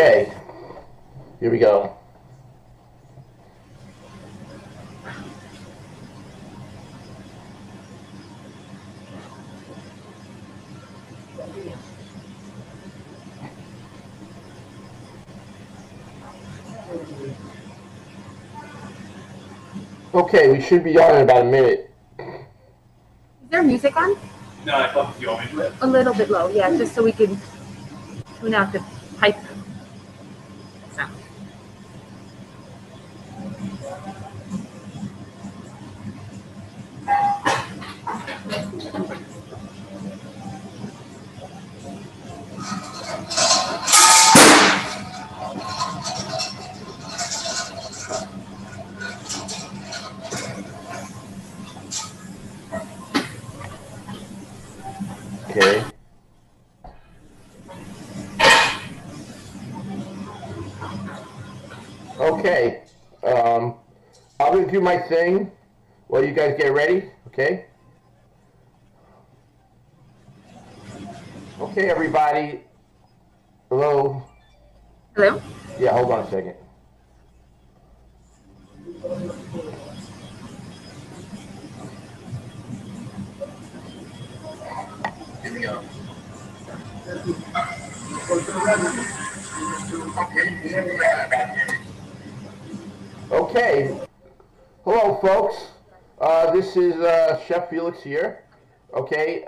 Okay, here we go. Okay, we should be on in about a minute. Is there music on? No, I thought you want me to do it. A little bit low, yeah, just so we can tune out the pipe sound. Okay. Okay. I'm gonna do my thing while you guys get ready. Okay. Okay, everybody. Hello. Hello? Yeah, hold on a second. Here we go. Okay. Hello, folks. This is Chef Felix here. Okay.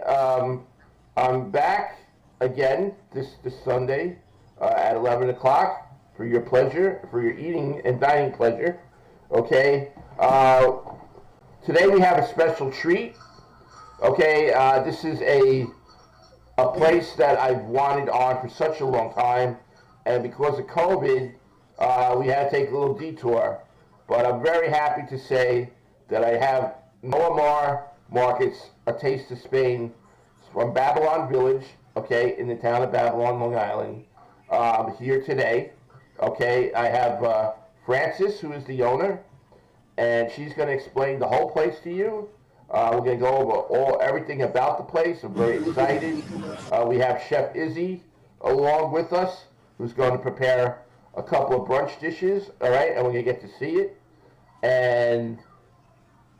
I'm back again this Sunday at 11 o'clock for your pleasure, for your eating and dining pleasure. Okay. Today we have a special treat. Okay. This is a place that I've wanted on for such a long time, and because of COVID, we had to take a little detour. But I'm very happy to say that I have Noamar Markets, A Taste of Spain, from Babylon Village, okay, in the town of Babylon, Long Island, here today. Okay, I have Frances, who is the owner, and she's going to explain the whole place to you. We're going to go over everything about the place. I'm very excited. We have Chef Izzy along with us, who's going to prepare a couple of brunch dishes, all right, and we're going to get to see it. And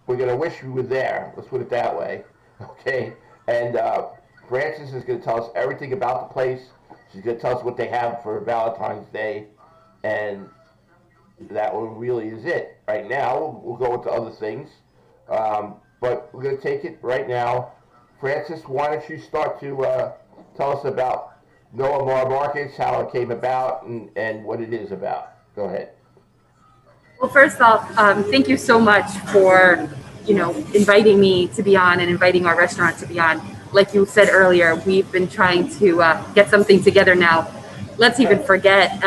we're going to wish we were there. Let's put it that way, okay? And Frances is going to tell us everything about the place. She's going to tell us what they have for Valentine's Day, and that one really is it. Right now, we'll go into other things, but we're going to take it right now. Frances, why don't you start to tell us about Noamar Markets, how it came about, and what it is about. Go ahead. Well, first off, thank you so much for, inviting me to be on and inviting our restaurant to be on. Like you said earlier, we've been trying to get something together now. Let's even forget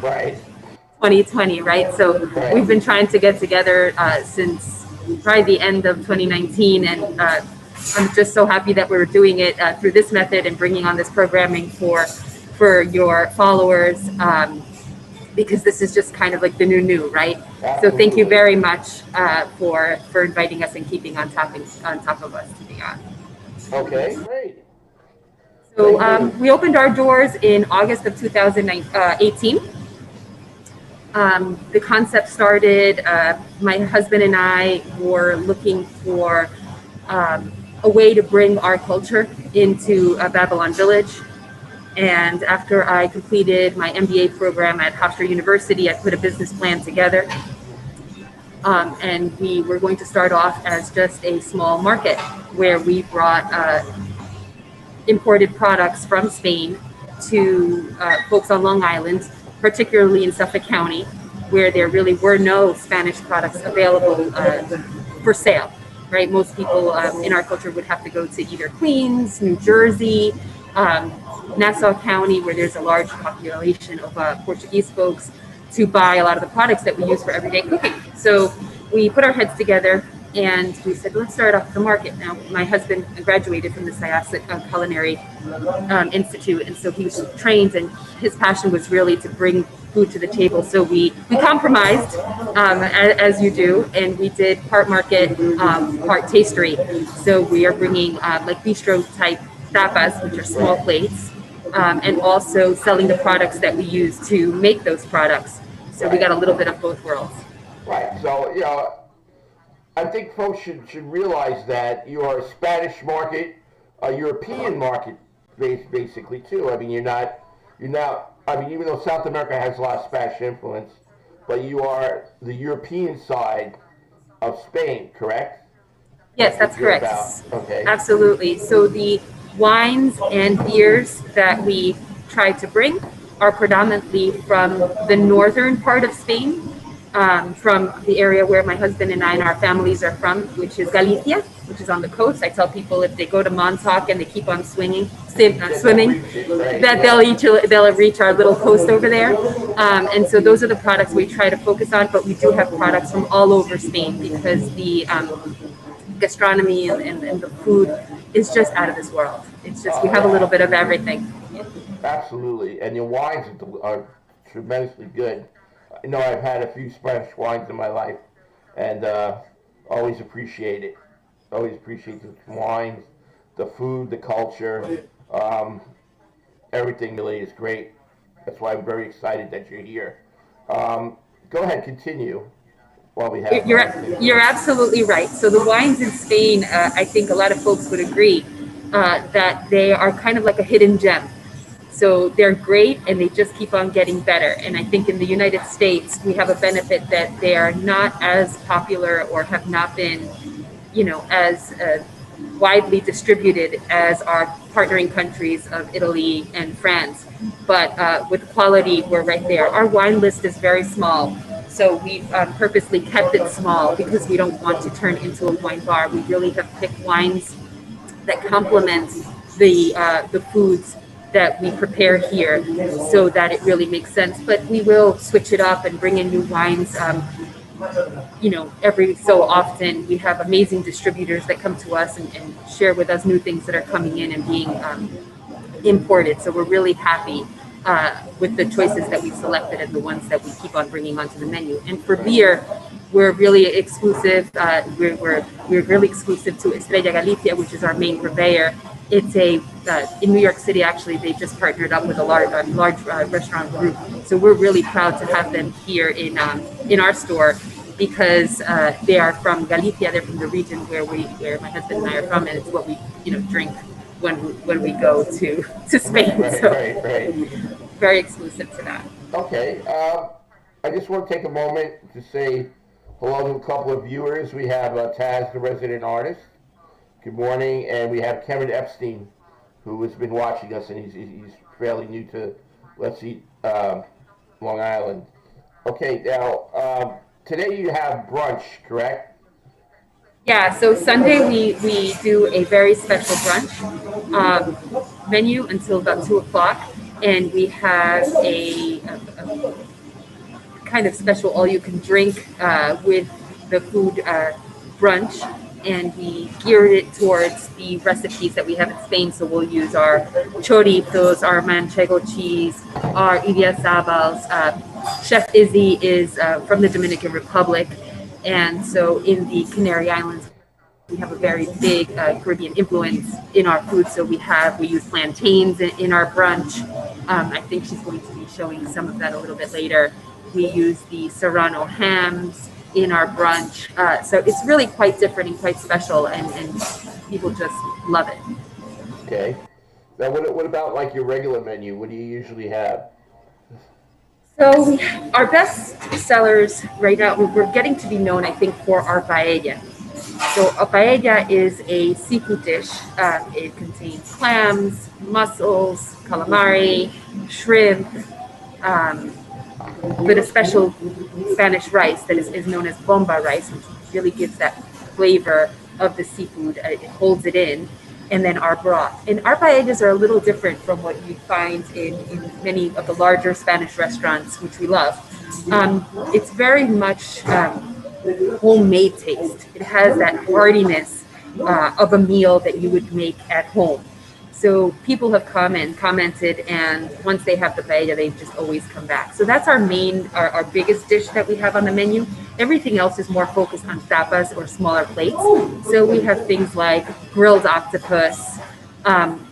Right. 2020, right? So Right. We've been trying to get together since probably the end of 2019, and I'm just so happy that we're doing it through this method and bringing on this programming for your followers. Because this is just kind of like the new, right? Absolutely. So thank you very much for inviting us and keeping on top of us to be on. Okay, great. So we opened our doors in August of 2018. The concept started, my husband and I were looking for a way to bring our culture into Babylon Village. And after I completed my MBA program at Hofstra University, I put a business plan together. And we were going to start off as just a small market where we brought imported products from Spain to folks on Long Island, particularly in Suffolk County, where there really were no Spanish products available for sale, right? Most people in our culture would have to go to either Queens, New Jersey, Nassau County, where there's a large population of Portuguese folks, to buy a lot of the products that we use for everyday cooking. So we put our heads together and we said, let's start off the market. Now, my husband graduated from the SIASC Culinary Institute, and so he was trained, and his passion was really to bring food to the table. So we compromised, as you do, and we did part market, part tastery. So we are bringing like bistro type tapas, which are small plates, and also selling the products that we use to make those products. So we got a little bit of both worlds. Right. So, I think folks should realize that you are a Spanish market, a European market, basically too. I mean, you're not. I mean, even though South America has a lot of Spanish influence, but you are the European side of Spain, correct? Yes, that's correct. Okay. Absolutely. So the wines and beers that we try to bring are predominantly from the northern part of Spain, from the area where my husband and I and our families are from, which is Galicia, which is on the coast. I tell people if they go to Montauk and they keep on swimming, that they'll reach our little coast over there. And so those are the products we try to focus on, but we do have products from all over Spain because the gastronomy and the food is just out of this world. It's just, we have a little bit of everything. Absolutely. And your wines are tremendously good. I know I've had a few Spanish wines in my life, and always appreciate it. Always appreciate the wines, the food, the culture. Everything really is great. That's why I'm very excited that you're here. Go ahead, continue. While we have you're absolutely right. So the wines in Spain, I think a lot of folks would agree that they are kind of like a hidden gem. So they're great and they just keep on getting better. And I think in the United States, we have a benefit that they are not as popular or have not been, as widely distributed as our partnering countries of Italy and France. But with quality, we're right there. Our wine list is very small. So we've purposely kept it small because we don't want to turn into a wine bar. We really have picked wines that complement the foods that we prepare here so that it really makes sense. But we will switch it up and bring in new wines. Every so often we have amazing distributors that come to us and share with us new things that are coming in and being imported. So we're really happy with the choices that we've selected and the ones that we keep on bringing onto the menu. And for beer, we're really exclusive. We're really exclusive to Estrella Galicia, which is our main purveyor. It's in New York City. Actually, they just partnered up with a large restaurant group. So we're really proud to have them here in our store because they are from Galicia. They're from the region where my husband and I are from, and it's what we drink when we go to Spain. Right. Very exclusive to that. Okay. I just want to take a moment to say hello to a couple of viewers. We have Taz, the resident artist. Good morning. And we have Kevin Epstein, who has been watching us, and he's fairly new to Let's Eat Long Island. Okay, now, today you have brunch, correct? Yeah, so Sunday we do a very special brunch menu until about 2 o'clock, and we have a kind of special all-you-can-drink with the food brunch, and we geared it towards the recipes that we have in Spain. So we'll use our choritos, our manchego cheese, our idiazabals. Chef Izzy is from the Dominican Republic. And so in the Canary Islands, we have a very big Caribbean influence in our food. So we use plantains in our brunch. I think she's going to be showing some of that a little bit later. We use the Serrano hams in our brunch. So it's really quite different and quite special, and people just love it. Okay. Now, what about like your regular menu? What do you usually have? So our best sellers right now, we're getting to be known, I think, for our paella. So a paella is a seafood dish. It contains clams, mussels, calamari, shrimp, with a special Spanish rice that is known as bomba rice, which really gives that flavor of the seafood. It holds it in. And then our broth. And our paellas are a little different from what you find in many of the larger Spanish restaurants, which we love. It's very much homemade taste. It has that heartiness of a meal that you would make at home. So people have come and commented, and once they have the paella, they just always come back. So that's our biggest dish that we have on the menu. Everything else is more focused on tapas or smaller plates. So we have things like grilled octopus,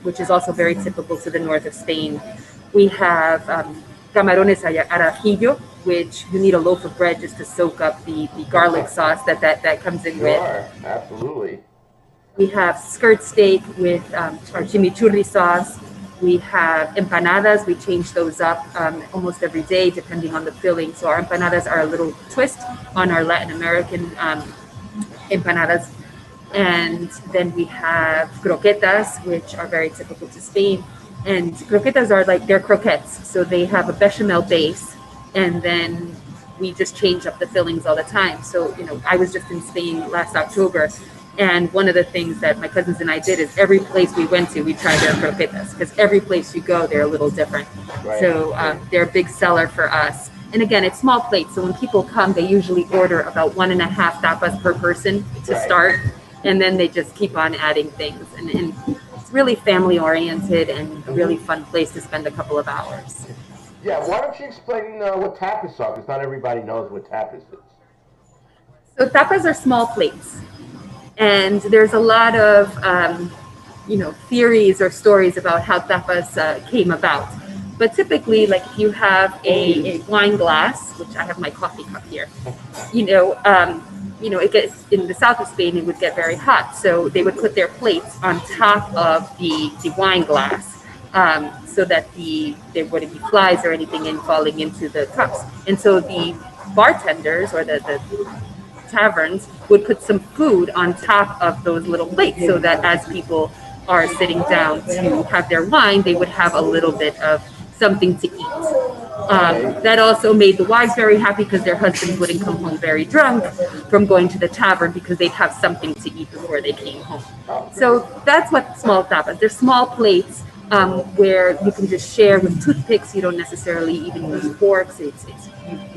which is also very typical to the north of Spain. We have camarones al ajillo, which you need a loaf of bread just to soak up the garlic sauce that comes in with. Sure, absolutely. We have skirt steak with our chimichurri sauce. We have empanadas. We change those up almost every day depending on the filling. So our empanadas are a little twist on our Latin American empanadas. And then we have croquetas, which are very typical to Spain. And croquetas are like, they're croquettes. So they have a bechamel base, and then we just change up the fillings all the time. So, I was just in Spain last October, and one of the things that my cousins and I did is every place we went to, we tried their croquetas, because every place you go, they're a little different. Right. So they're a big seller for us. And again, it's small plates. So when people come, they usually order about 1.5 tapas per person to start. And then they just keep on adding things. And it's really family oriented and a really fun place to spend a couple of hours. Yeah, why don't you explain what tapas are? Because not everybody knows what tapas is. So tapas are small plates. And there's a lot of, theories or stories about how tapas came about. But typically, like if you have a wine glass, which I have my coffee cup here, it gets in the south of Spain, it would get very hot. So they would put their plates on top of the wine glass so that there wouldn't be flies or anything falling into the cups. And so the bartenders or the taverns would put some food on top of those little plates so that as people are sitting down to have their wine, they would have a little bit of something to eat. That also made the wives very happy because their husbands wouldn't come home very drunk from going to the tavern because they'd have something to eat before they came home. So that's what small tapas. They're small plates where you can just share with toothpicks. You don't necessarily even use forks. You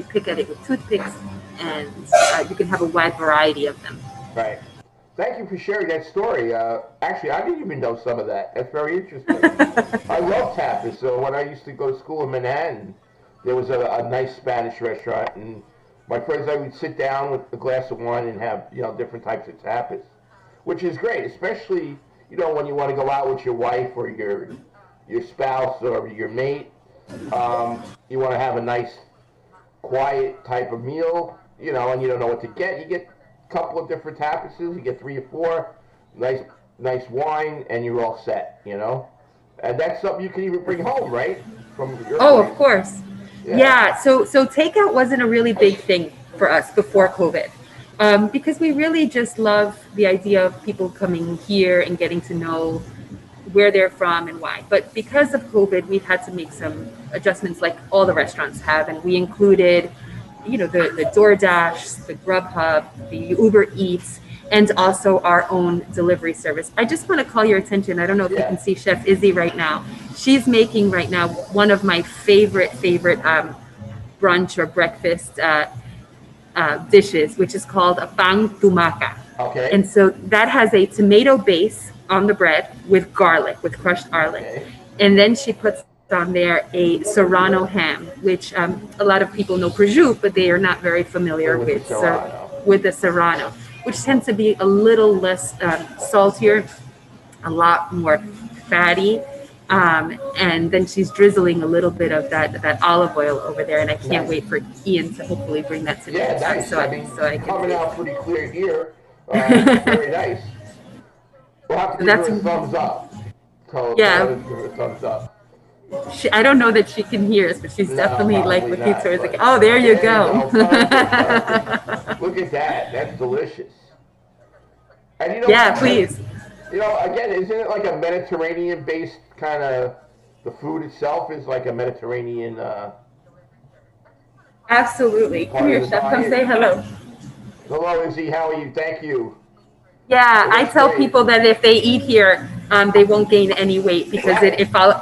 pick at it with toothpicks, and you can have a wide variety of them. Right. Thank you for sharing that story. Actually, I didn't even know some of that. That's very interesting. I love tapas. So when I used to go to school in Manhattan, there was a nice Spanish restaurant, and my friends and I would sit down with a glass of wine and have different types of tapas, which is great, especially when you want to go out with your wife or your spouse or your mate. You want to have a nice, quiet type of meal, and you don't know what to get. You get couple of different tapases, you get 3 or 4, nice wine, and you're all set, And that's something you can even bring home, right? From your place. Of course. Yeah. So takeout wasn't a really big thing for us before COVID, because we really just love the idea of people coming here and getting to know where they're from and why. But because of COVID, we've had to make some adjustments like all the restaurants have, and we included the DoorDash, the Grubhub, the Uber Eats, and also our own delivery service. I just want to call your attention. I don't know if you can see Chef Izzy right now. She's making right now one of my favorite brunch or breakfast dishes, which is called a pan tumaca. Okay. And so that has a tomato base on the bread with crushed garlic. Okay. And then she puts on there a serrano ham, which a lot of people know prosciutto, but they are not very familiar with the serrano, which tends to be a little less saltier, a lot more fatty, and then she's drizzling a little bit of that olive oil over there, and I can't wait for Ian to hopefully bring that to me. Yeah, nice. So I can coming out pretty clear here. Very nice. We'll have to give her a thumbs up. Give her a thumbs up. I don't know that she can hear us, but she's definitely looking towards like, oh, there you go. Perfect. Look at that. That's delicious. And please. Again, isn't it like a Mediterranean-based kind of, the food itself is like a Mediterranean... Absolutely. Come here, Chef. Come say hello. Hello, Izzy. How are you? Thank you. Yeah, I tell people that if they eat here, they won't gain any weight because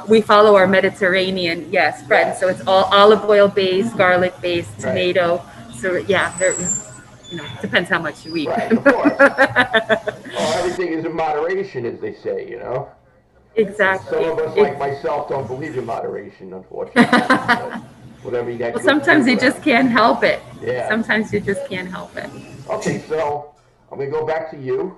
we follow our Mediterranean spread. So it's all olive oil based, garlic based, tomato. So depends how much you eat. Right, of course. Everything is in moderation, as they say, Exactly. Some of us, like myself, don't believe in moderation, unfortunately. But whatever you got. Well, sometimes you just can't help it. Yeah. Sometimes you just can't help it. Okay, so I'm going to go back to you.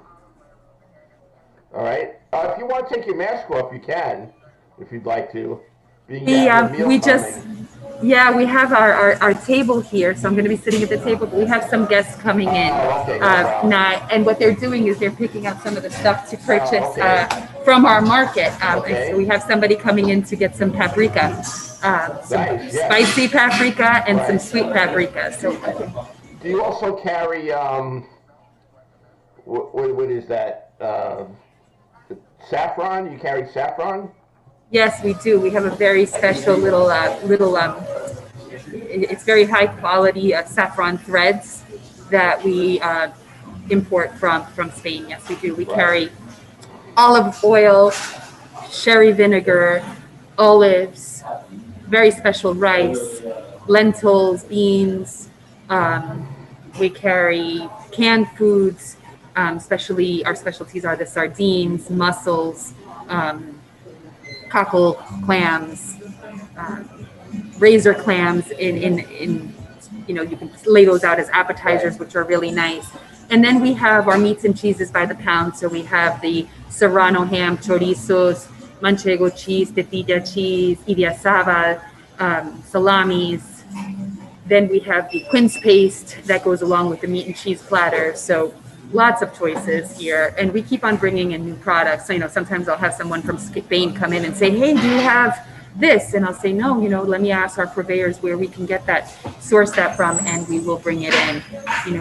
All right. If you want to take your mask off, you can, if you'd like to. Being you We have your meal we just coming. yeah, we have our table here, so I'm going to be sitting at the table. But we have some guests coming in, Oh, okay, no problem. not and what they're doing is they're picking up some of the stuff to purchase Oh, okay. from our market. And so Okay. we have somebody coming in to get some paprika, some Nice. Yeah. spicy paprika and some Right. sweet paprika. So Do you also carry what is that? Saffron? You carry saffron? yes, we do. We have a very special little it's very high quality saffron threads that we import from Spain. Yes, we do. We Right. carry olive oil, sherry vinegar, olives, very special rice, lentils, beans. Um, we carry canned foods, especially our specialties are the sardines, mussels, um, cockle clams, um, razor clams in you can lay those out as appetizers, which are really nice. And then we have our meats and cheeses by the pound. So we have the serrano ham, chorizos, manchego cheese, tetilla cheese, idiazabal, salamis. Then we have the quince paste that goes along with the meat and cheese platter. So lots of choices here, and we keep on bringing in new products. So, sometimes I'll have someone from Spain come in and say, "Hey, do you have this?" And I'll say, "No, let me ask our purveyors where we can get that, source that from, and we will bring it in."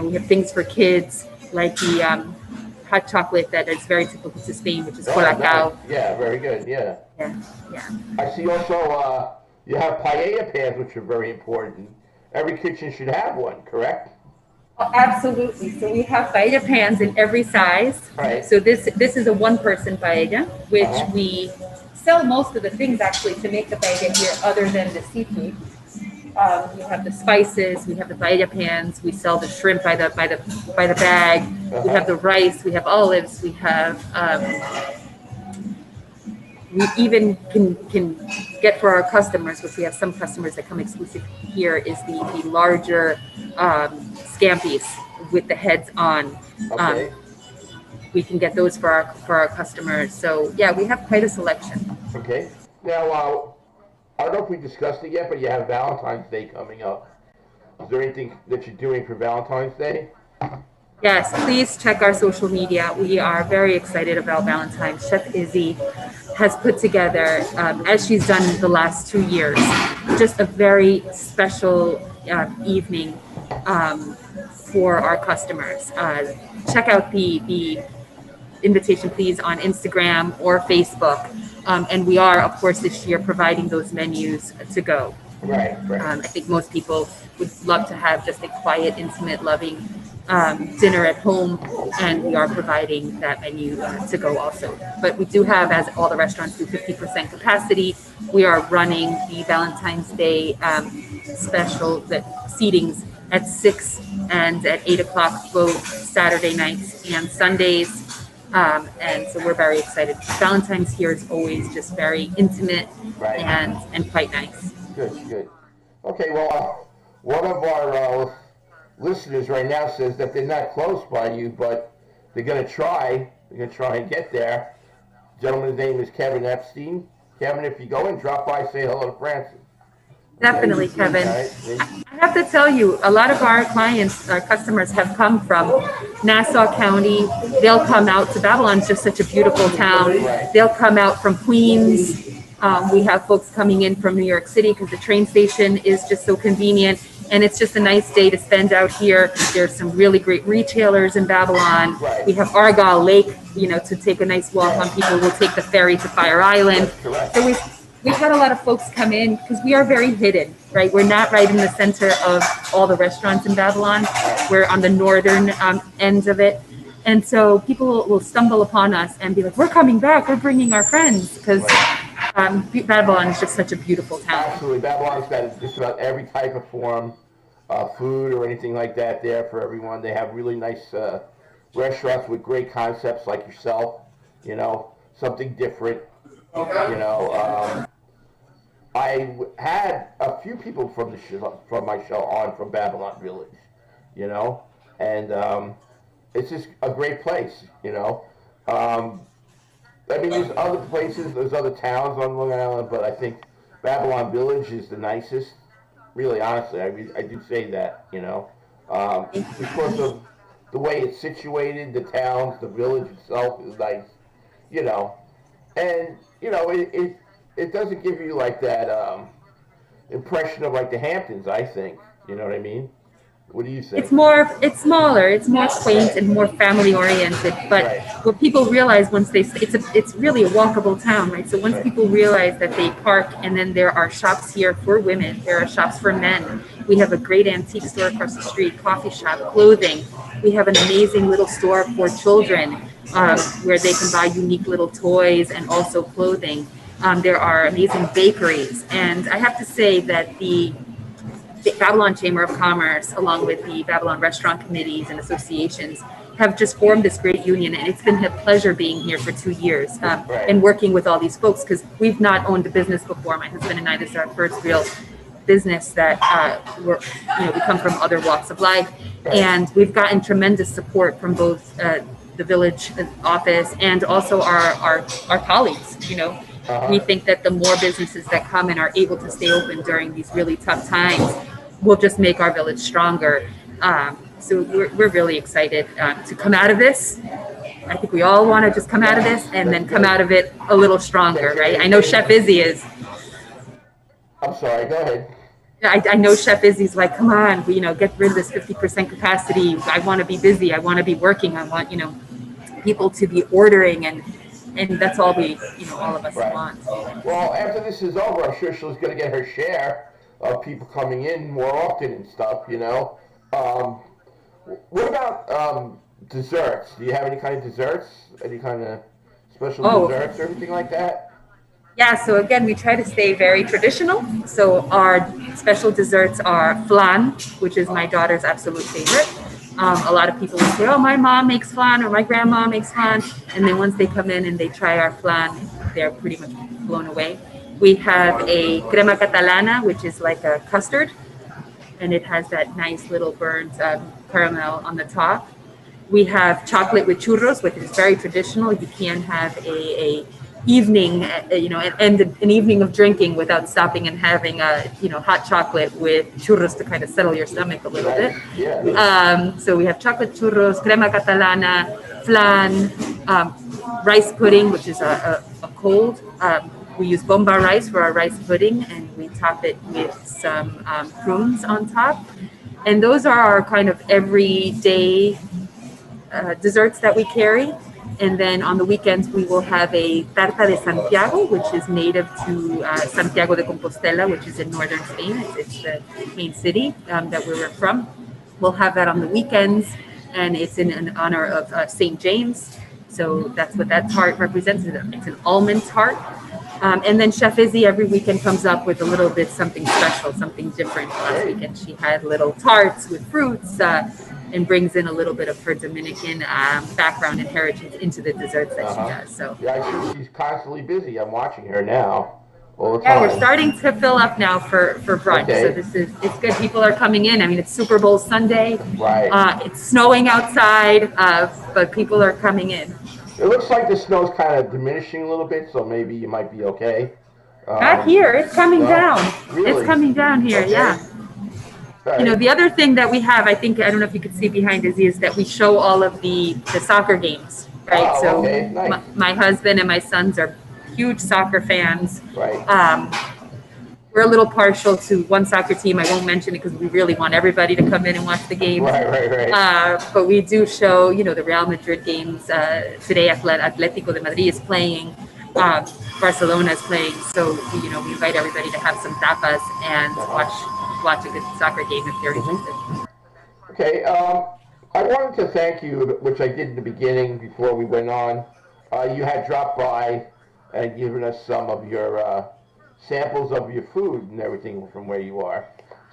We have things for kids like the hot chocolate that is very typical to Spain, which is Oh, nice. colacao. Yeah, very good. Yeah. Yeah, yeah. I see also you have paella pans, which are very important. Every kitchen should have one, correct? Oh, absolutely. So we have paella pans in every size. Right. So this is a one-person paella, which Uh-huh. we sell most of the things actually to make the paella here, other than the seafood. We have the spices, we have the paella pans, we sell the shrimp by the bag. We have the rice, we have olives, we have we even can get for our customers, which we have some customers that come exclusive here, is the larger scampies with the heads on. Okay. We can get those for our customers. So yeah, we have quite a selection. Okay. Now, I don't know if we discussed it yet, but you have Valentine's Day coming up. Is there anything that you're doing for Valentine's Day? Yes, please check our social media. We are very excited about Valentine's. Chef Izzy has put together, as she's done the last 2 years, just a very special evening for our customers. Check out the invitation, please, on Instagram or Facebook. And we are, of course, this year providing those menus to go. Right, right. I think most people would love to have just a quiet, intimate, loving dinner at home, and we are providing that menu to go also. But we do have, as all the restaurants do, 50% capacity. We are running the Valentine's Day special, the seatings at 6 and at 8 o'clock, both Saturday nights and Sundays. And so we're very excited. Valentine's here is always just very intimate Right. and quite nice. Good, good. Okay, well, one of our listeners right now says that they're not close by you, but they're going to try. They're going to try and get there. Gentleman's name is Kevin Epstein. Kevin, if you go and drop by, say hello to Francis. Definitely, Okay? Kevin. All right, see? I have to tell you, a lot of our clients, our customers have come from Nassau County. They'll come out to Babylon. It's just such a beautiful town. Right. They'll come out from Queens. We have folks coming in from New York City because the train station is just so convenient. And it's just a nice day to spend out here. There's some really great retailers in Babylon. Right. We have Argyle Lake, to take a nice walk on. People will take the ferry to Fire Island. Correct. So we've had a lot of folks come in because we are very hidden, right? We're not right in the center of all the restaurants in Babylon. We're on the northern end of it. And so people will stumble upon us and be like, we're coming back, we're bringing our friends, because Babylon is just such a beautiful town. Absolutely. Babylon's got just about every type of form, food or anything like that there for everyone. They have really nice restaurants with great concepts like yourself, something different. I had a few people from my show on from Babylon Village, and it's just a great place, I mean, there's other places, there's other towns on Long Island, but I think Babylon Village is the nicest. Really, honestly, I do say that, because of the way it's situated, the towns, the village itself is nice, you know, and it doesn't give you like that impression of like the Hamptons. I think, you know what I mean. What do you think? It's smaller, it's more quaint and more family oriented. But Right. what people realize once it's really a walkable town, right? So once Right. people realize that they park, and then there are shops here for women, there are shops for men. We have a great antique store across the street, coffee shop, clothing. We have an amazing little store for children where they can buy unique little toys and also clothing. There are amazing bakeries, and I have to say that the Babylon Chamber of Commerce, along with the Babylon restaurant committees and associations, have just formed this great union, and it's been a pleasure being here for 2 years and working with all these folks, because we've not owned a business before. My husband and I, this is our first real business that we come from other walks of life, and we've gotten tremendous support from both the village office and also our colleagues. We think that the more businesses that come and are able to stay open during these really tough times will just make our village stronger. So we're really excited to come out of this. I think we all want to just come out of this and then come out of it a little stronger, right? I know Chef Izzy is. I'm sorry, go ahead. I know Chef Izzy's like, come on, get rid of this 50% capacity. I want to be busy. I want to be working. I want, people to be ordering, and that's all all of us want. Well, after this is over, I'm sure she's going to get her share of people coming in more often and stuff, What about desserts? Do you have any kind of desserts? Any kind of special desserts or anything like that? Yeah, so again, we try to stay very traditional. So our special desserts are flan, which is my daughter's absolute favorite. A lot of people will say, oh, my mom makes flan or my grandma makes flan. And then once they come in and they try our flan, they're pretty much blown away. We have a crema catalana, which is like a custard, and it has that nice little burnt caramel on the top. We have chocolate with churros, which is very traditional. You can have a evening, and an evening of drinking without stopping and having hot chocolate with churros to kind of settle your stomach a little bit. Yeah. So we have chocolate churros, crema catalana, flan, rice pudding, which is a cold. We use bomba rice for our rice pudding, and we top it with some prunes on top. And those are our kind of everyday desserts that we carry. And then on the weekends, we will have a tarta de Santiago, which is native to Santiago de Compostela, which is in northern Spain. It's the main city that we're from. We'll have that on the weekends, and it's in honor of St. James. So that's what that tart represents. It's an almond tart. And then Chef Izzy every weekend comes up with a little bit something special, something different. Last weekend she had little tarts with fruits and brings in a little bit of her Dominican background and heritage into the desserts that she does. So yeah, I see she's constantly busy. I'm watching her now all the time. Yeah, we're starting to fill up now for brunch. Okay. So it's good. People are coming in. I mean, it's Super Bowl Sunday. Right. It's snowing outside, but people are coming in. It looks like the snow's kind of diminishing a little bit, so maybe you might be okay. Not here. It's coming down. Really? It's coming down here, okay. Yeah. Right. The other thing that we have, I don't know if you could see behind Izzy, is that we show all of the soccer games, right? Oh, so okay. Nice. My husband and my sons are huge soccer fans. Right. We're a little partial to one soccer team. I won't mention it because we really want everybody to come in and watch the games. Right. But we do show, the Real Madrid games. Today, Atletico de Madrid is playing. Barcelona is playing. So, we invite everybody to have some tapas and watch a good soccer game if they're interested. Okay. I wanted to thank you, which I did in the beginning before we went on. You had dropped by and given us some of your samples of your food and everything from where you are.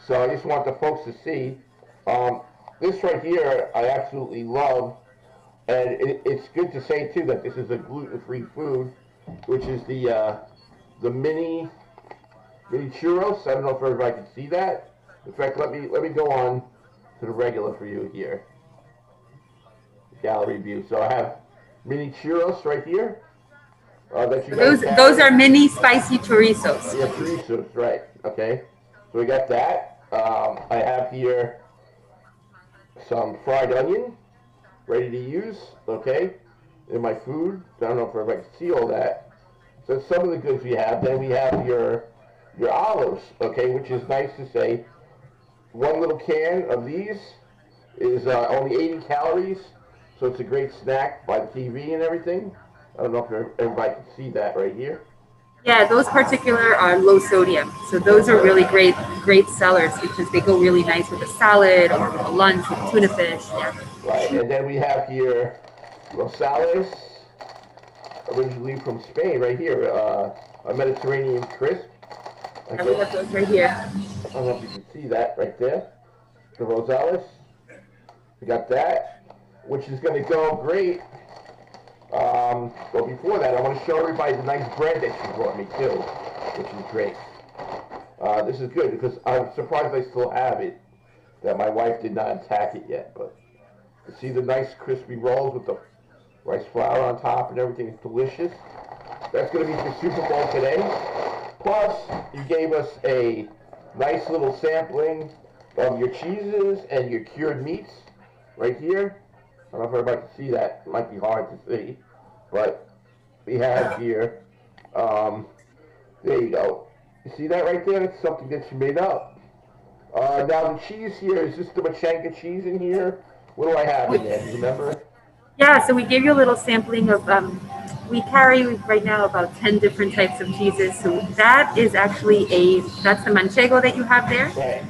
So I just want the folks to see. This right here I absolutely love, and it's good to say too that this is a gluten-free food, which is the mini churros. I don't know if everybody can see that. In fact, let me go on to the regular for you here. Gallery view. So I have mini churros right here. that you Those guys have. those are mini spicy chorizos. Yeah, chorizos, right? Okay. So we got that. I have here some fried onion, ready to use. Okay, in my food. I don't know if everybody can see all that. So some of the goods we have. Then we have your olives. Okay, which is nice to say. One little can of these is only 80 calories, so it's a great snack by the TV and everything. I don't know if everybody can see that right here. Yeah, those particular are low sodium. So those are really great sellers because they go really nice with a salad or with a lunch with tuna fish. Yeah. Right, and then we have here rosales, originally from Spain, right here, a Mediterranean crisp. And we have those right here. I don't know if you can see that right there. The rosales. We got that, which is going to go great. But before that, I want to show everybody the nice bread that she brought me too, which is great. This is good because I'm surprised I still have it, that my wife did not attack it yet. But to see the nice crispy rolls with the rice flour on top and everything is delicious. That's going to be for Super Bowl today. Plus, you gave us a nice little sampling of your cheeses and your cured meats right here. I don't know if everybody can see that. It might be hard to see. But we have here, there you go. You see that right there? It's something that you made up. Now the cheese here, is this the Machenka cheese in here? What do I have in there? Do you remember? Yeah, so we gave you a little sampling of, we carry right now about 10 different types of cheeses. So that is actually that's the manchego that you have there. Right.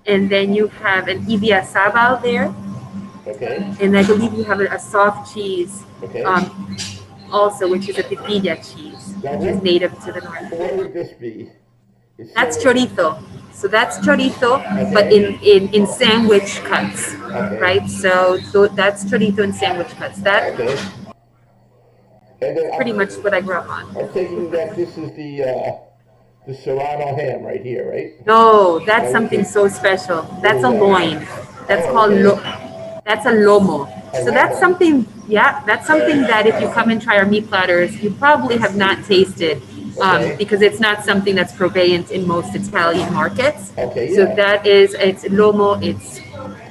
And then you have an ibiazabal there. Okay. And I believe you have a soft cheese, Okay. Also, which is a pipilla cheese, which is native to the north. What would this be? That's chorizo. So that's chorizo, but in sandwich cuts, right? So that's chorizo in sandwich cuts. That's pretty much what I grew up on. I'm thinking that this is the serrano ham right here, right? No, that's something so special. That's a loin. That's called that's a lomo. So that's something, that's something that if you come and try our meat platters, you probably have not tasted. Because it's not something that's prevalent in most Italian markets. Okay, so it's lomo, it's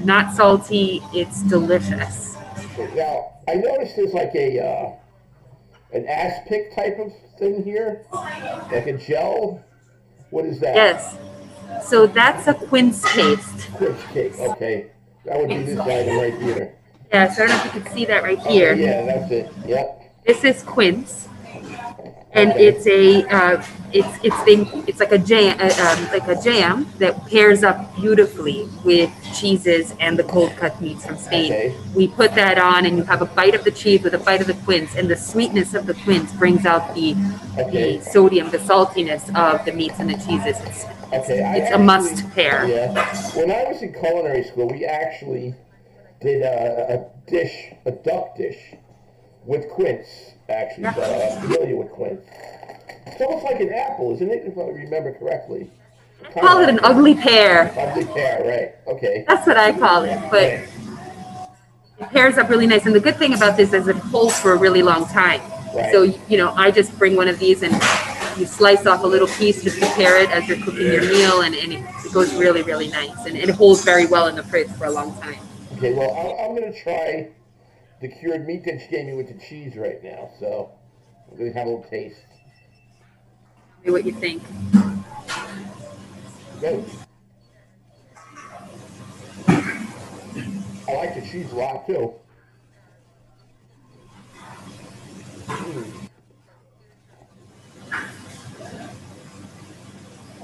not salty, it's delicious. Now, I noticed there's like an aspic type of thing here, like a gel. What is that? Yes. So that's a quince paste. Quince cake, okay. That would be this item right here. Yeah, so I don't know if you can see that right here. Yeah, that's it, yep. This is quince. And it's like a jam that pairs up beautifully with cheeses and the cold cut meats from Spain. Okay. We put that on, and you have a bite of the cheese with a bite of the quince, and the sweetness of the quince brings out the sodium, the saltiness of the meats and the cheeses. It's a must pair. Yeah. When I was in culinary school, we actually did a duck dish with quince. Actually, so I'm familiar with quince. It's almost like an apple, isn't it? If I remember correctly. I call it an ugly pear. Ugly pear, right? Okay. That's what I call it, but it pairs up really nice. And the good thing about this is it holds for a really long time. Right. So I just bring one of these and you slice off a little piece to prepare it as you're cooking your meal, and it goes really, really nice, and it holds very well in the fridge for a long time. Okay, well, I'm going to try the cured meat that you gave me with the cheese right now, so I'm going to have a little taste. Tell me what you think. Good. I like the cheese a lot, too.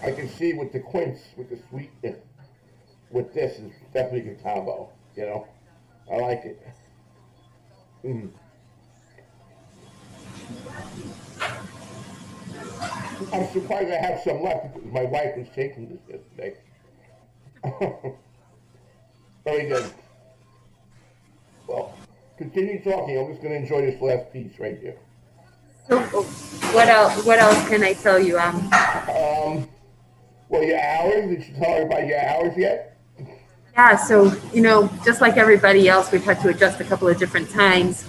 I can see with the quince, with the sweetness, with this is definitely a good combo, I like it. I'm surprised I have some left because my wife was taking this yesterday. Very good. Well, continue talking. I'm just going to enjoy this last piece right here. So, what else can I tell you? Well, your hours. Did you tell her about your hours yet? Yeah. So just like everybody else, we've had to adjust a couple of different times.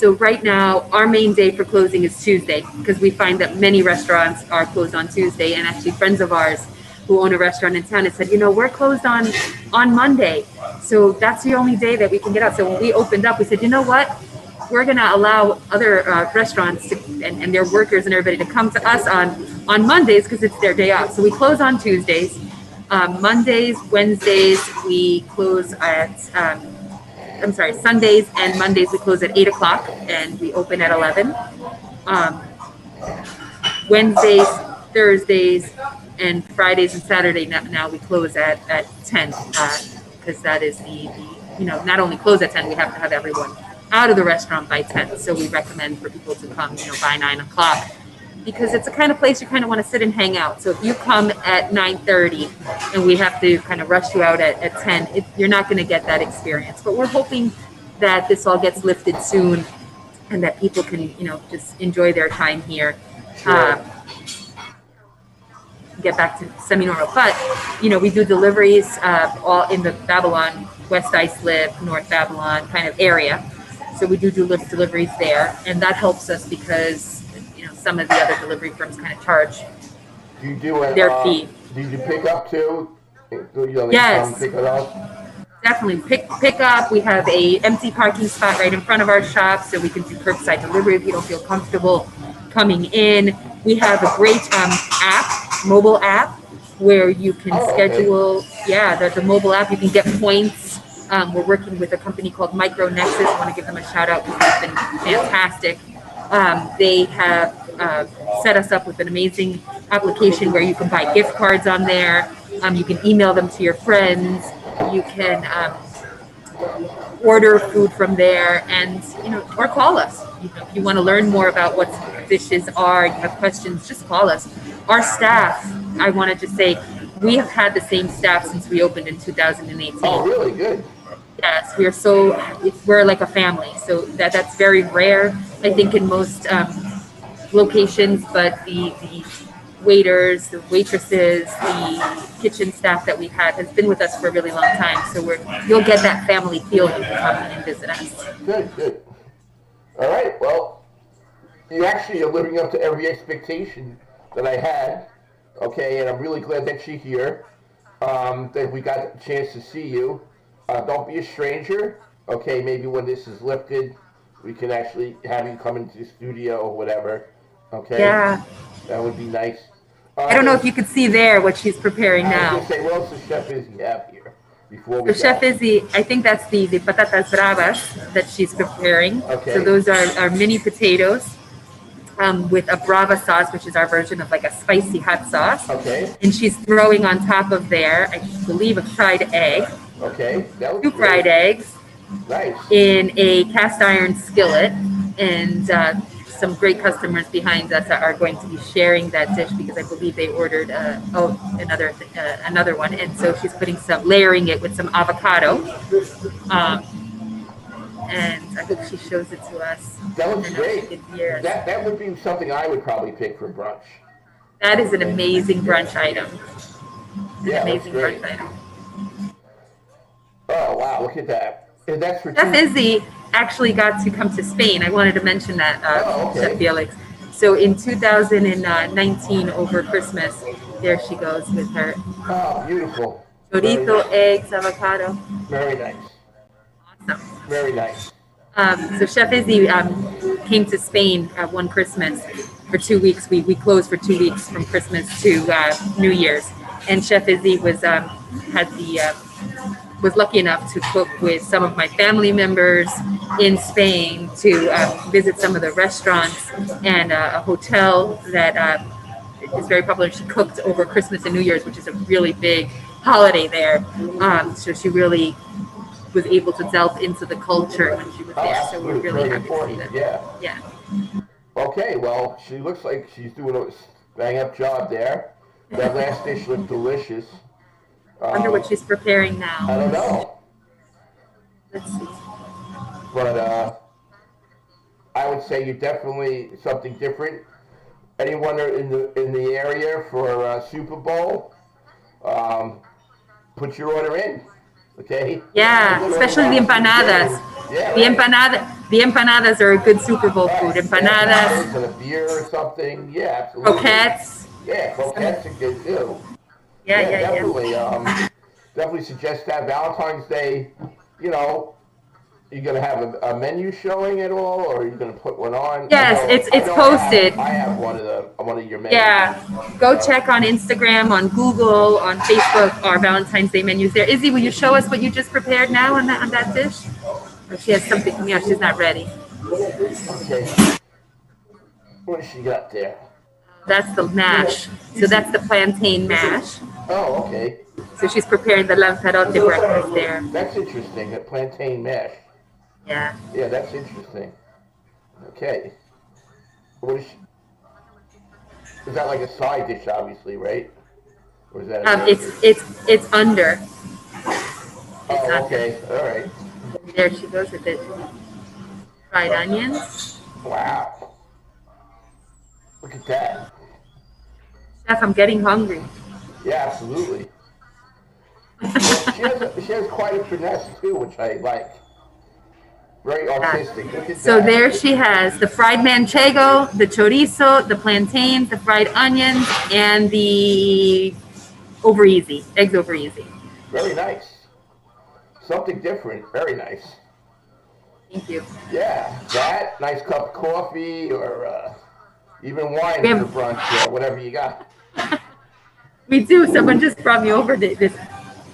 So right now, our main day for closing is Tuesday because we find that many restaurants are closed on Tuesday. And actually, friends of ours who own a restaurant in town had said, we're closed on Monday. So that's the only day that we can get out. So when we opened up, we said, you know what? We're going to allow other restaurants and their workers and everybody to come to us on Mondays because it's their day off. So we close on Tuesdays. Mondays, Wednesdays, we close at, Sundays and Mondays we close at 8 o'clock and we open at 11. Wednesdays, Thursdays, and Fridays and Saturday now we close at 10 because that is the not only close at 10, we have to have everyone out of the restaurant by 10. So we recommend for people to come by 9 o'clock because it's the kind of place you kind of want to sit and hang out. So if you come at 9:30 and we have to kind of rush you out at 10, you're not going to get that experience. But we're hoping that this all gets lifted soon and that people can, just enjoy their time here. Sure. Get back to semi-normal. But, we do deliveries all in the Babylon, West Islip, North Babylon kind of area. So we do deliveries there. And that helps us because, some of the other delivery firms kind of charge Do you do it? their fee. Do you pick up too? Yes. Pick it up? Definitely pick up. We have a empty parking spot right in front of our shop, so we can do curbside delivery if you don't feel comfortable coming in. We have a great mobile app, where you can schedule. Yeah, the mobile app. You can get points. We're working with a company called Micro Nexus. I want to give them a shout out because they've been fantastic. They have set us up with an amazing application where you can buy gift cards on there. You can email them to your friends. You can order food from there, and or call us. If you want to learn more about what dishes are, you have questions, just call us. Our staff, I wanted to say, we have had the same staff since we opened in 2018. Oh, really? Good. Yes, we're like a family. So that's very rare, I think, in most locations. But the waiters, the waitresses, the kitchen staff that we've had has been with us for a really long time. So you'll get that family feel when you come and visit us. Good. All right. Well, you actually are living up to every expectation that I had. Okay, and I'm really glad that you're here. That we got a chance to see you. Don't be a stranger. Okay, maybe when this is lifted, we can actually have you come into the studio or whatever. Okay. Yeah. That would be nice. I don't know if you could see there what she's preparing now. I was going to say, what else does Chef Izzy have here? Before we So Chef Izzy, I think that's the patatas bravas that she's preparing. Okay. So those are mini potatoes with a brava sauce, which is our version of like a spicy hot sauce. Okay. And she's throwing on top of there, I believe, a fried egg. Okay. That was 2 fried eggs. Nice. In a cast iron skillet, and some great customers behind us are going to be sharing that dish because I believe they ordered another one, and so she's layering it with some avocado, and I hope she shows it to us. That looks great. That would be something I would probably pick for brunch. That is an amazing brunch item. Amazing brunch item. Oh wow! Look at that. And that's for Chef Izzy actually got to come to Spain. I wanted to mention that, Chef Felix. So in 2019, over Christmas, there she goes with her. Oh, beautiful. Chorizo, eggs, avocado. Very nice. Awesome. Very nice. So Chef Izzy came to Spain one Christmas for 2 weeks. We closed for 2 weeks from Christmas to New Year's. And Chef Izzy was lucky enough to cook with some of my family members in Spain to visit some of the restaurants and a hotel that is very popular. She cooked over Christmas and New Year's, which is a really big holiday there. So she really was able to delve into the culture when she was there. So we're really happy to see that. Yeah. Okay, well, she looks like she's doing a bang-up job there. That last dish looked delicious. I wonder what she's preparing now. I don't know. Let's see. But I would say you're definitely something different. Anyone in the area for Super Bowl, put your order in, okay? Yeah, especially the empanadas. Yeah, the empanada. The empanadas are a good Super Bowl food. Empanadas Empanadas, and a beer or something. Yeah, absolutely. croquettes. Yeah, croquettes are good too. Yeah, Yeah, yeah, definitely. yeah. Definitely suggest that Valentine's Day. You know, you gonna have a menu showing at all, or are you gonna put one on? Yes, I it's know. posted. I have one of your menus. Yeah, go check on Instagram, on Google, on Facebook, our Valentine's Day menus there. Izzy, will you show us what you just prepared now on that dish? Or she has something. Yeah, she's not ready. Okay. What does she got there? That's the mash. So that's the plantain mash. Oh, okay. So she's preparing the lanzarote breakfast there. That's interesting. A plantain mash. Yeah. Yeah, that's interesting. Okay. What is she? Is that like a side dish, obviously, right? Or is that? It's under. Oh, okay. All right. There she goes with it. Fried onions. Wow. Look at that. Chef, I'm getting hungry. Yeah, absolutely. She has quite a finesse too, which I like. Very artistic. Look at So that. there she has the fried manchego, the chorizo, the plantains, the fried onions, and the over easy, eggs over easy. Very nice. Something different. Very nice. Thank you. Yeah, that nice cup of coffee or even wine We for have- brunch or whatever you got. We do. Someone just brought me over this.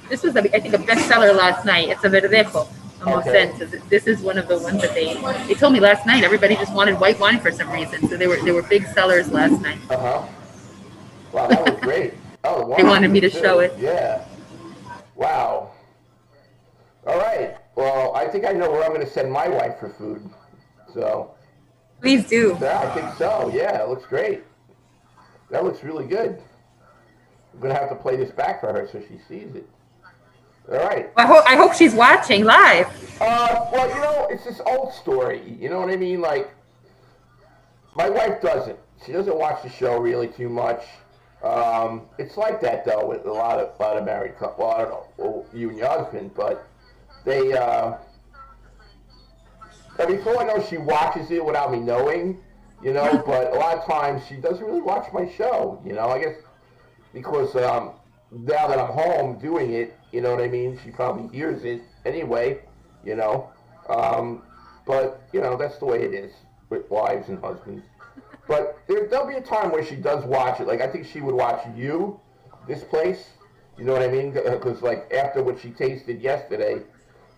This was, I think, a bestseller last night. It's a verdejo. Okay. This is one of the ones that they told me last night. Everybody just wanted white wine for some reason, so they were big sellers last night. Wow, that was great. Oh, the wine They wanted me to too. show it. Yeah. Wow. All right. Well, I think I know where I'm going to send my wife for food. So. Please do. Yeah, I think so. Yeah, it looks great. That looks really good. I'm going to have to play this back for her so she sees it. All right. I hope she's watching live. Well, it's this old story. You know what I mean? Like, my wife doesn't. She doesn't watch the show really too much. It's like that though with a lot of married couples. Well, I don't know, you and your husband, but they. I mean, for all I know, she watches it without me knowing. But a lot of times she doesn't really watch my show. I guess because now that I'm home doing it, you know what I mean? She probably hears it anyway, But, that's the way it is with wives and husbands. But there'll be a time where she does watch it. Like, I think she would watch this place. You know what I mean? Because, like, after what she tasted yesterday,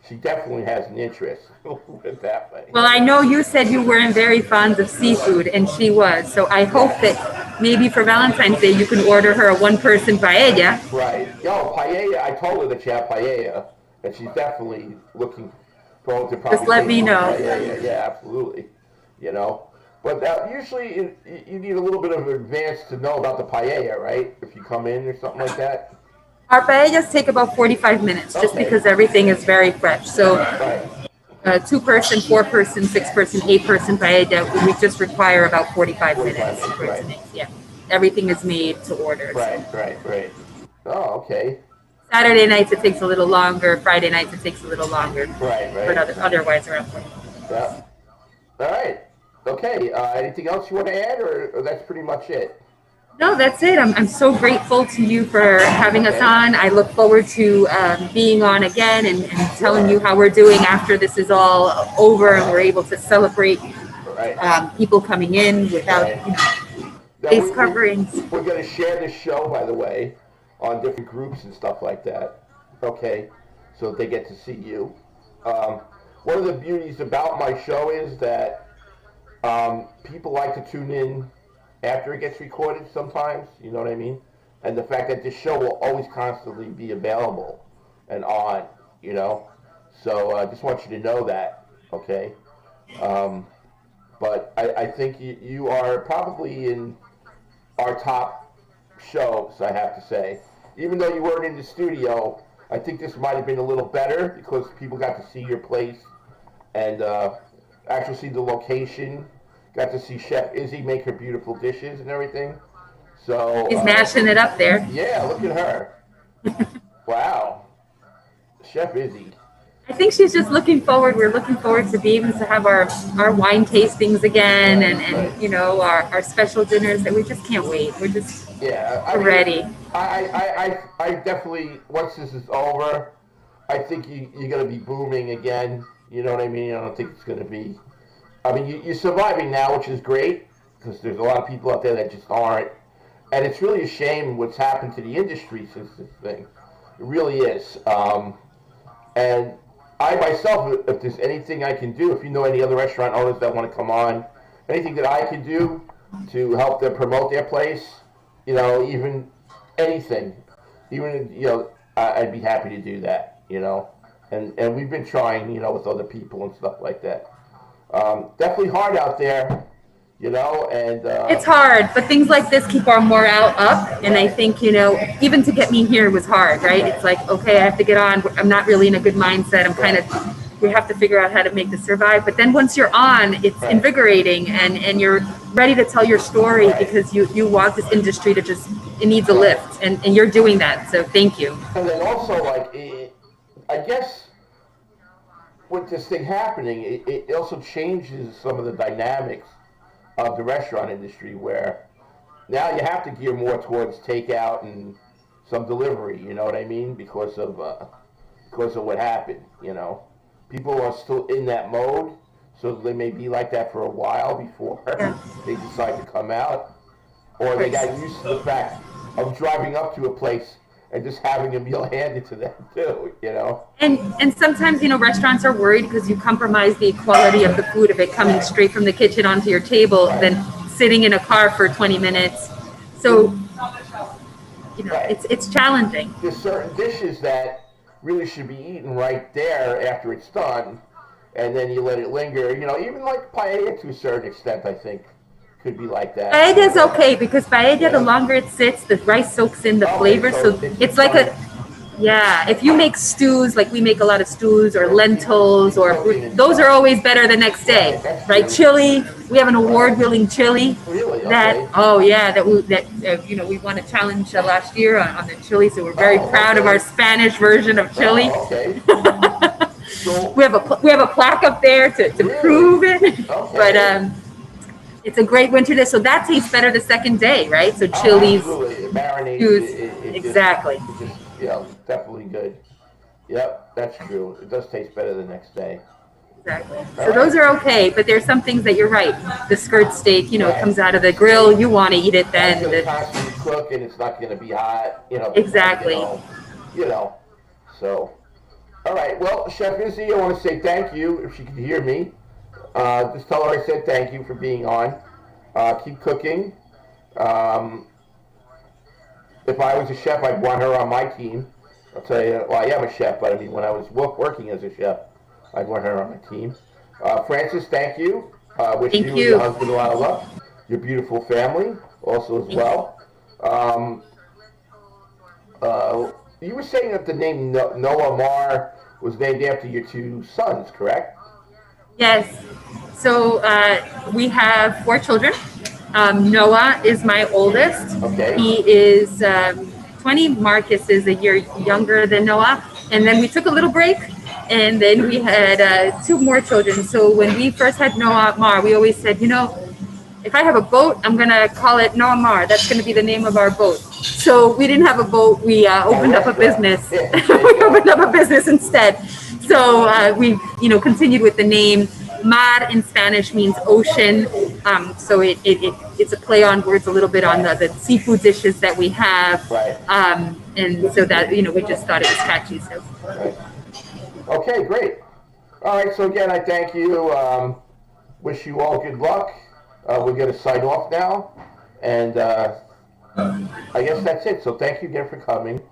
she definitely has an interest. Put it that way. Well, I know you said you weren't very fond of seafood, and she was. So I hope that maybe for Valentine's Day you can order her a one-person paella. Right. Paella, I told her that she had paella, and she's definitely looking forward to probably. Just let me know. Paella. Yeah, absolutely. But usually you need a little bit of advance to know about the paella, right? If you come in or something like that. Our paellas take about 45 minutes, just because everything is very fresh. So, two-person, four-person, six-person, eight-person paella, we just require about 45 minutes. Right. Yeah, everything is made to order. Right. Oh, okay. Saturday nights it takes a little longer. Friday nights it takes a little longer. Right. But otherwise around 40. Yeah. All right. Okay. Anything else you want to add, or that's pretty much it? No, that's it. I'm so grateful to you for having us on. I look forward to being on again and telling you how we're doing after this is all over and we're able to celebrate people coming in without face coverings. We're going to share this show, by the way, on different groups and stuff like that. Okay, so they get to see you. One of the beauties about my show is that people like to tune in after it gets recorded sometimes, you know what I mean? And the fact that this show will always constantly be available and on, So I just want you to know that, okay? But I think you are probably in our top shows, I have to say. Even though you weren't in the studio, I think this might have been a little better because people got to see your place and actually see the location. Got to see Chef Izzy make her beautiful dishes and everything. So he's mashing it up there. Yeah, look at her. Wow. Chef Izzy. I think she's just looking forward. We're looking forward to being able to have our wine tastings again, and you know, our special dinners that we just can't wait. We're just Yeah, I mean, ready. I definitely, once this is over, I think you're going to be booming again. You know what I mean? I don't think it's going to be. I mean, you're surviving now, which is great, because there's a lot of people out there that just aren't. And it's really a shame what's happened to the industry since this thing. It really is. And I myself, if there's anything I can do, if you know any other restaurant owners that want to come on, anything that I can do to help them promote their place, you know, even anything, even, you know, I'd be happy to do that, you know. And we've been trying, you know, with other people and stuff like that. Definitely hard out there, you know, and It's hard, but things like this keep our morale up. And I think, you know, even to get me here was hard, right? It's like, okay, I have to get on. I'm not really in a good mindset. I'm kind of, we have to figure out how to make this survive. But then once you're on, it's invigorating, and you're ready to tell your story because you want this industry to just, it needs a lift. And you're doing that. So thank you. And then also, like, I guess with this thing happening, it also changes some of the dynamics of the restaurant industry, where now you have to gear more towards takeout and some delivery. You know what I mean? Because of what happened. You know, people are still in that mode, so they may be like that for a while before they decide to come out, or they got used to the fact of driving up to a place and just having a meal handed to them too, you know. And sometimes, you know, restaurants are worried because you compromise the quality of the food of it coming straight from the kitchen onto your table than sitting in a car for 20 minutes. So, you know, it's challenging. There's certain dishes that really should be eaten right there after it's done, and then you let it linger. You know, even like paella to a certain extent, I think, could be like that. Paella is okay because paella, the longer it sits, the rice soaks in the flavor. So it's like a, yeah, if you make stews, like we make a lot of stews or lentils, or those are always better the next day, right? Chili, we have an award-winning chili that, oh yeah, that you know, we won a challenge last year on the chili, so we're very proud of our Spanish version of chili. We have a plaque up there to prove it, but it's a great winter dish, so that tastes better the second day, right? So chilies, exactly. It's just, you know, definitely good. Yep, that's true. It does taste better the next day. Exactly. So those are okay, but there's some things that you're right. The skirt steak, you know, it comes out of the grill. You want to eat it then. It's constantly cook, and it's not going to be hot. You know. Exactly. You know. So, all right. Well, Chef Izzy, I want to say thank you. If she can hear me, just tell her I said thank you for being on. Keep cooking. If I was a chef, I'd want her on my team. I'll tell you, well, I am a chef, but I mean, when I was working as a chef, I'd want her on my team. Francis, thank you. Wish you and your husband a lot of luck. Your beautiful family also as well. You were saying that the name Noah Mar was named after your two sons, correct? Yes. So we have 4 children. Noah is my oldest. Okay. He is 20. Marcus is a year younger than Noah. And then we took a little break, and then we had 2 more children. So when we first had Noah Mar, we always said, you know, if I have a boat, I'm going to call it Noah Mar. That's going to be the name of our boat. So we didn't have a boat. We opened up a business. We opened up a business instead. So we, you know, continued with the name. Mar in Spanish means ocean, so it's a play on words a little bit on the seafood dishes that we have, and so that, you know, we just thought it was catchy. So. Okay, great. All right, so again, I thank you. Wish you all good luck. We're going to sign off now, and I guess that's it. So thank you again for coming.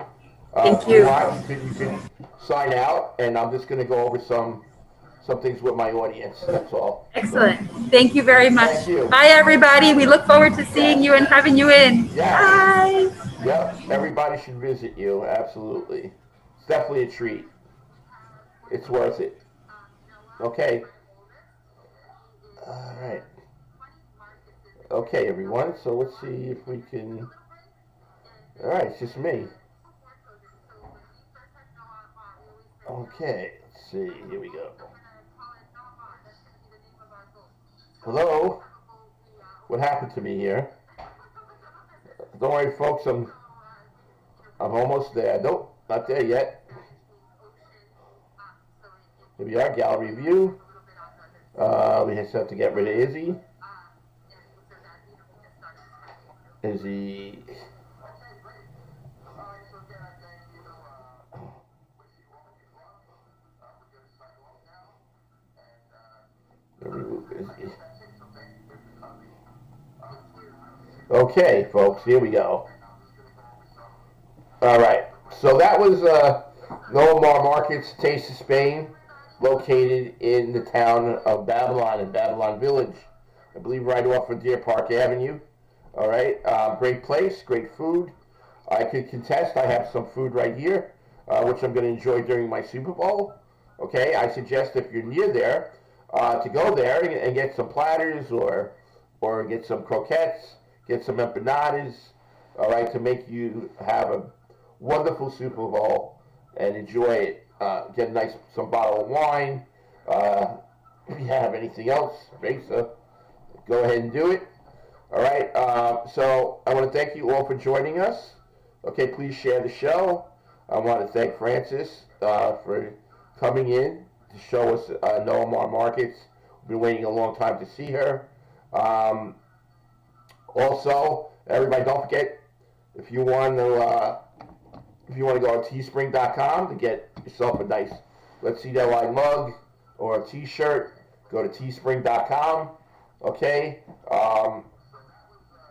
Thank you. You can sign out, and I'm just going to go over some things with my audience. That's all. Excellent. Thank you very much. Thank you. Bye, everybody. We look forward to seeing you and having you in. Bye. Yep. Everybody should visit you. Absolutely. It's definitely a treat. It's worth it. Okay. All right. Okay, everyone. So let's see if we can. All right. It's just me. Okay. Let's see. see. Here we go. Hello? What happened to me here? Don't worry, folks. I'm almost there. Nope, not there yet. Here we are, gallery view. We just have to get rid of Izzy. Izzy. Remove Izzy. Okay, folks, here we go. All right, so that was Nomar Markets, Taste of Spain, located in the town of Babylon, in Babylon Village. I believe right off of Deer Park Avenue. All right, great place, great food. I could contest, I have some food right here, which I'm going to enjoy during my Super Bowl. Okay, I suggest if you're near there, to go there and get some platters or get some croquettes, get some empanadas, all right, to make you have a wonderful Super Bowl and enjoy it. Get some bottle of wine. If you have anything else, Vesa, go ahead and do it. All right, so I want to thank you all for joining us. Okay, please share the show. I want to thank Frances for coming in to show us Nomar Markets. We've been waiting a long time to see her. Also, everybody, don't forget, if you want to go on teespring.com to get yourself a nice Let's See That Line mug or a t-shirt, go to teespring.com. Okay.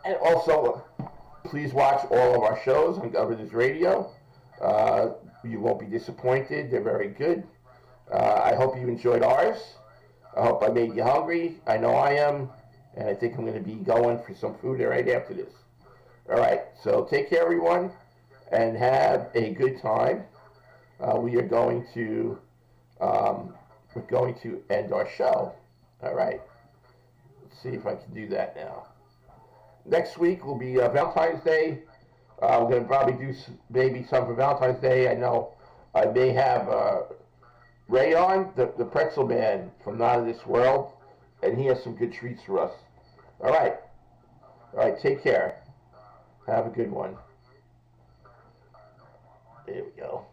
And also, please watch all of our shows on Govsradio. You won't be disappointed. They're very good. I hope you enjoyed ours. I hope I made you hungry. I know I am. And I think I'm going to be going for some food right after this. All right. So take care, everyone, and have a good time. We are going to end our show. All right. Let's see if I can do that now. Next week will be Valentine's Day. We're going to probably do maybe some for Valentine's Day. I know I may have Ray on, the pretzel man from Not of This World, and he has some good treats for us. All right. Take care. Have a good one. There we go.